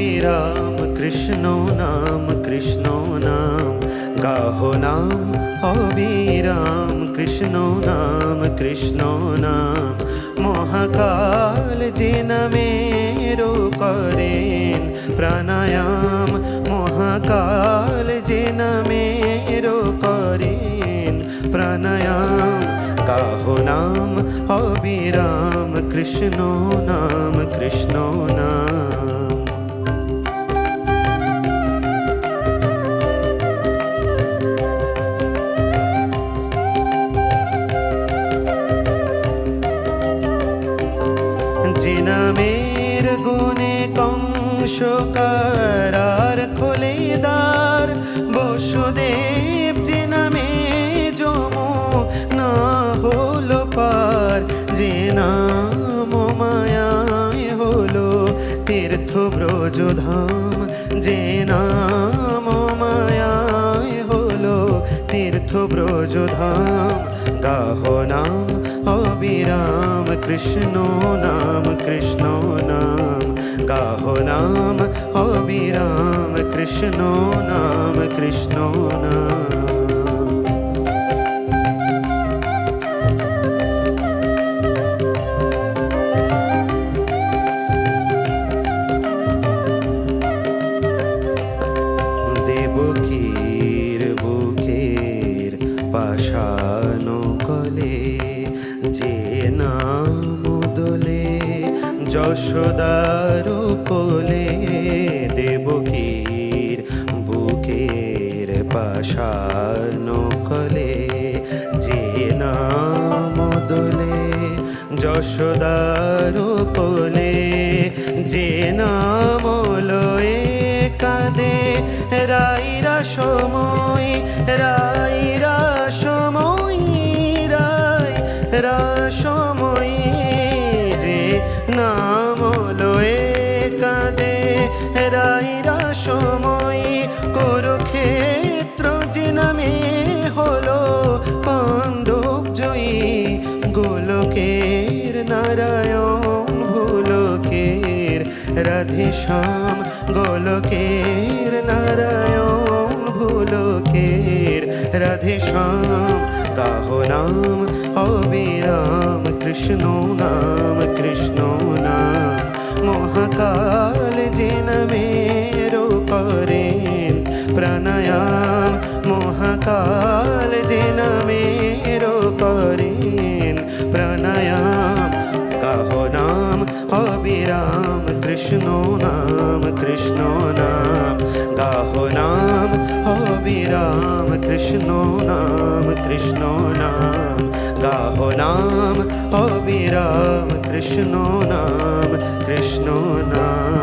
অবিরাম কৃষ্ণ নাম, কৃষ্ণ নাম গাহো নাম, অবিরাম কৃষ্ণ নাম, কৃষ্ণ নাম। মহাকাল যে নামেরও করেন প্রাণায়াম, মহাকাল যে নামেরও করেন প্রাণায়াম। গাহো নাম অবিরাম কৃষ্ণ নাম, কৃষ্ণ নাম। যে নামের গুণে কংস কারার খোলে দ্বার, বসুদেব যে নামে যমুনা হলো পার, যে নাম মায়ায় হলো তীর্থ ব্রজধাম, যে নাম মায়ায় হলো তীর্থ ব্রজধাম। গাহো নাম অবিরাম কৃষ্ণ নাম, কৃষ্ণ নাম গাহো নাম অবিরাম কৃষ্ণ নাম, কৃষ্ণ নাম। দেবকীর বুকের পাষাণ কলে যে নাম দোলে যশোদার কোলে, দেবকীর বুকের পাষাণ কলে যে নাম দোলে যশোদার কোলে, যে নাম লয়ে কাঁদে রাইরা সময়, রাইরা সময়, রাইরা সময়, যে নাম লয়ে কাঁদে রাইরা সময়। কুরুক্ষেত্র যে নামে হলো পাণ্ডব জয়ী, গোলকের নারায়ণ ভুলোকের রাধেশ্যাম, গোলকের নারায়ণ ভুলোকের রাধেশ্যাম। গাহো নাম অবিরাম কৃষ্ণ নাম, কৃষ্ণ নাম। মহাকাল যে নামেরও করেন প্রাণায়াম, মহাকাল যে নামেরও করেন প্রাণায়াম। গাহো নাম অবিরাম কৃষ্ণ নাম, কৃষ্ণ নাম গাহো নাম অবিরাম কৃষ্ণ নাম, কৃষ্ণ নাম গাহো নাম অবিরাম কৃষ্ণ নাম, কৃষ্ণ নাম।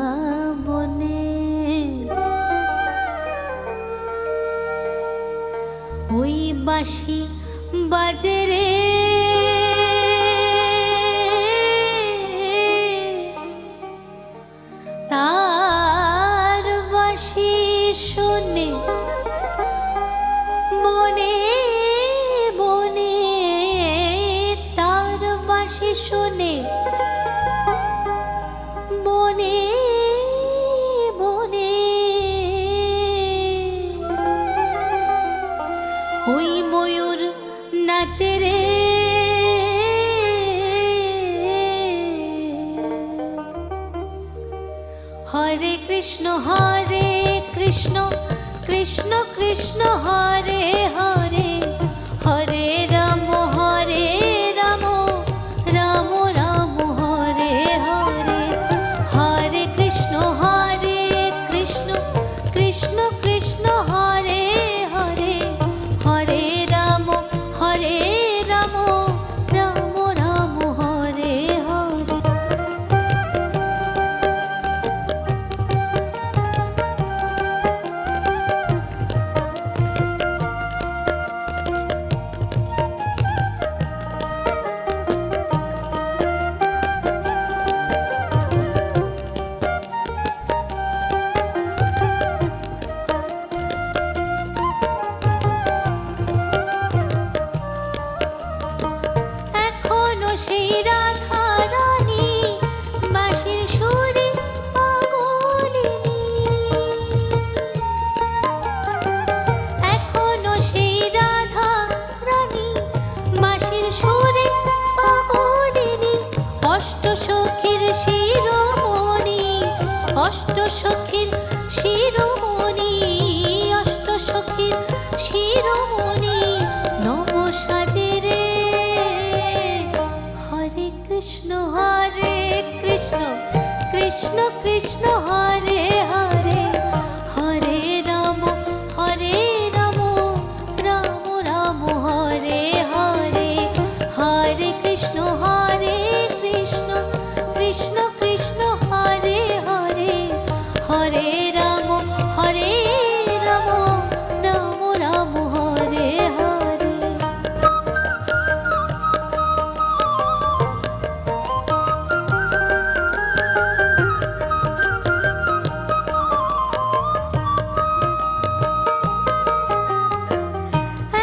বৃন্দাবনে ওই বাঁশি বাজে রে, তার বাঁশি শুনে বনে বনে, তার বাঁশি শুনে বনে বনে। ওই ময়ূর নাচে রে, হরে কৃষ্ণ হরে কৃষ্ণ, কৃষ্ণ কৃষ্ণ হরে হরে, হরে রাম হরে রাম, রাম রাম হরে হরে। হরে কৃষ্ণ হরে কৃষ্ণ, কৃষ্ণ কৃষ্ণ হরে হরে, হরে রাম হরে অষ্টসখীর শিরোমণি, অষ্টসখীর শিরোমণি নব সাজে রে। হরে কৃষ্ণ কৃষ্ণ কৃষ্ণ হরে হরে, হরে রাম রাম রাম হরে হরে, হরে কৃষ্ণ কৃষ্ণ কৃষ্ণ হরে হরে, হরে রাম রাম রাম হরে হরে।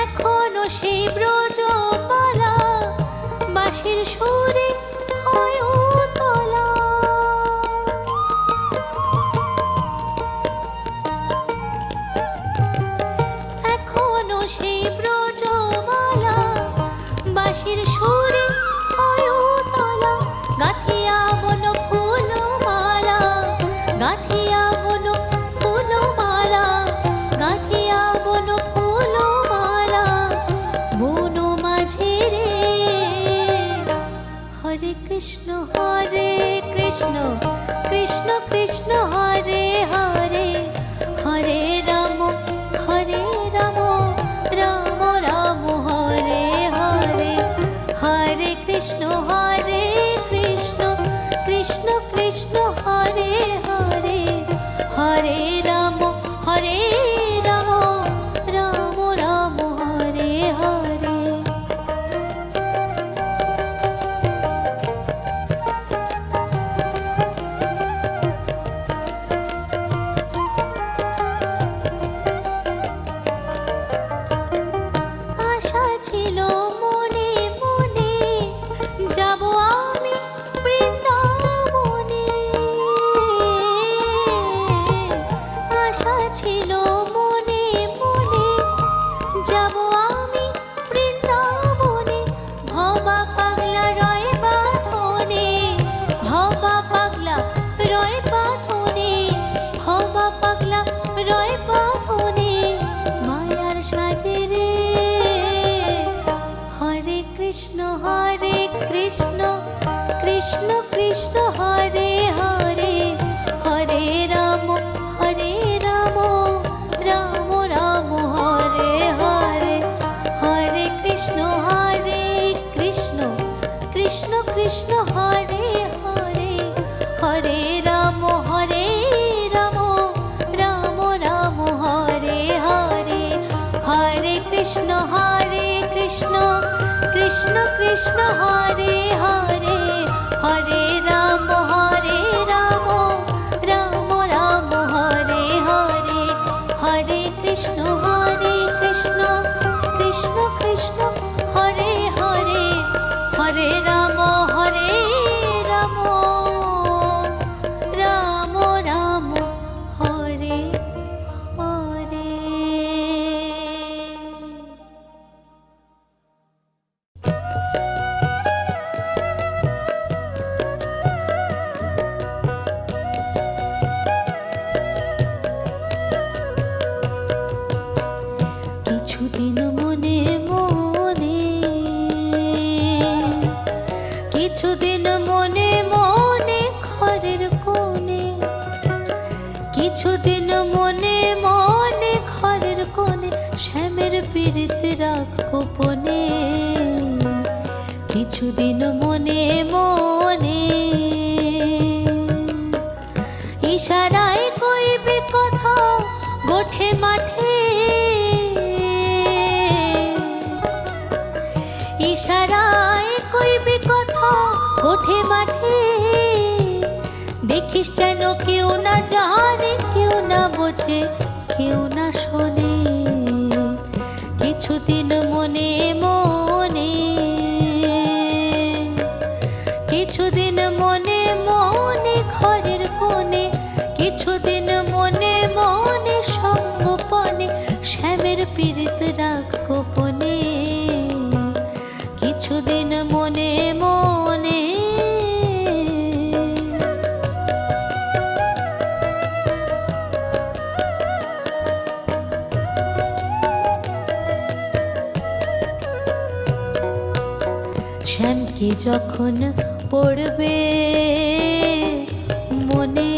এখনো সেই ব্রজমালা বাঁশির সুরে হয় তোলা, এখনো সেই ব্রজমালা বাঁশির সুরে হয় তোলা। গাঁথিয়া বন ফুলমালা, গাঁথিয়া বন ফুলমালা, গাঁথিয়া বন ফুলমালা বন মাঝে রে। হরে কৃষ্ণ কৃষ্ণ কৃষ্ণ হরে হরে, হরে রাম রাম রাম হরে হরে, হরে কৃষ্ণ কৃষ্ণ কৃষ্ণ হরে হরে, হরে রাম রাম রাম হরে হরে। আশা ছিল মনে মনে যাব আমি বৃন্দাবনে, আশা ছিল মনে মনে যাব আমি বৃন্দাবনে। ভবা পাগলা রয় বাঁধনে, ভবা পাগলা রয় বাঁধনে, ভবা পাগলা রয় বাঁধনে মায়ার সাজে রে। হরে কৃষ্ণ কৃষ্ণ কৃষ্ণ হরে হরে, হরে রাম রাম রাম হরে হরে, হরে কৃষ্ণ কৃষ্ণ কৃষ্ণ হরে হরে, হরে রাম রাম রাম হরে হরে, হরে কৃষ্ণ কৃষ্ণ কৃষ্ণ হরে হরে, হরে রাম রাম রাম হরে হরে, হরে কৃষ্ণ কৃষ্ণ কৃষ্ণ হরে হরে, হরে রাম রাম রাম হরে হরে। কিছুদিন মনে মনে, কিছুদিন মনে মনে ঘরের কোণে, কিছুদিন মনে মনে ঘরের কোণে শ্যামের পীড়িত রাখ গোপনে। কিছুদিন মনে মনে ইশারায় কইবে কথা গোঠে মাঠে, ইশারায় কইবে কথা গোঠে মাঠে। দেখিস যেন কেউ না জানে, কেউ না বোঝে, কেউ না শোনে। কিছুদিন মনে মনে, কিছুদিন মনে মনে ঘরের কোণে, কিছুদিন মনে মনে সঙ্গোপনে শ্যামের পীড়িত রাখ গোপনে। কিছুদিন মনে মনে শ্যামকে যখন পড়বে মনে,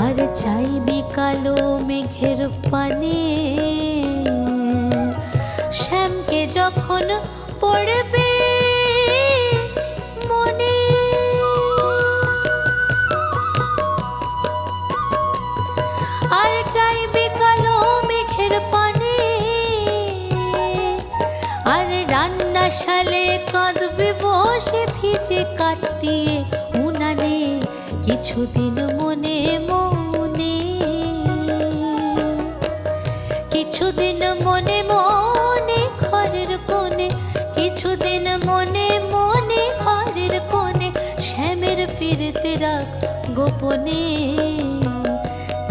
আর চাইবি কালো মেঘের পানে। শ্যামকে যখন পড়বে মনে, আর চাইবি কালো মেঘের পানে, আর রান্নাশালে কাঁদবি বসে ভিজে কাঠ দিয়ে উনানে, কিছুদিন মনে মনে, কিছুদিন মনে মনে ঘরের কোণে, কিছুদিন মনে মনে ঘরের কোণে, শ্যামের পীড়িতে রাখ গোপনে,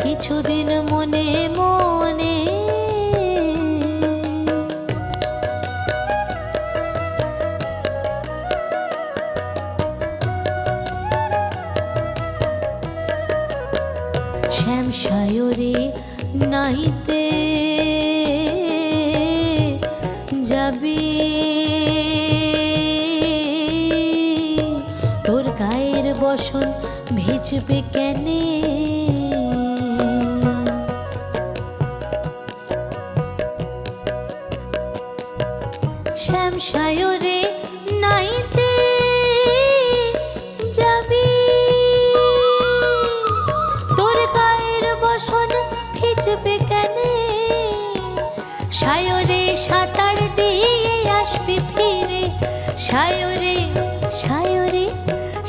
কিছুদিন মনে মনে। শ্যাম সায়রে নাইতে যাবি, তোর গায়ের বসন ভিজবে কেনে, শ্যাম সায়রে নাইতে যাবি, তোর গায়ের বসন ভিজবে কেনে, সায়রে সাঁতার দিয়ে আসবি ফিরে, সায়রে সায়রে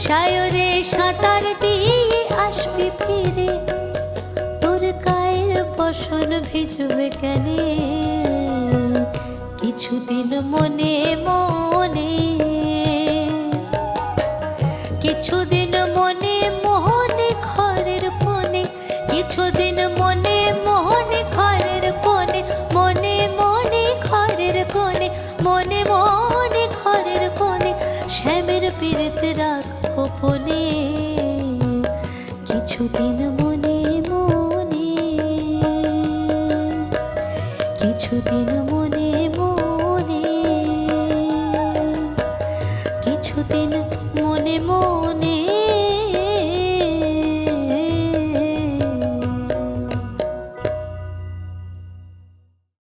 সায়রে সাঁতার দিয়ে আসবি ফিরে, তোর গায়ের বসন ভিজবে কেনে, কিছুদিন মনে মনে, কিছুদিন মনে মোহনে ঘরের কোণে, কিছুদিন মনে মোহনে ঘরের কোণে, মনে মনে ঘরের কোণে, মনে মনে ঘরের কোণে, শ্যামের পীড়িতে রাখ গোপনে, কিছুদিন মনে মনে, কিছুদিন মনে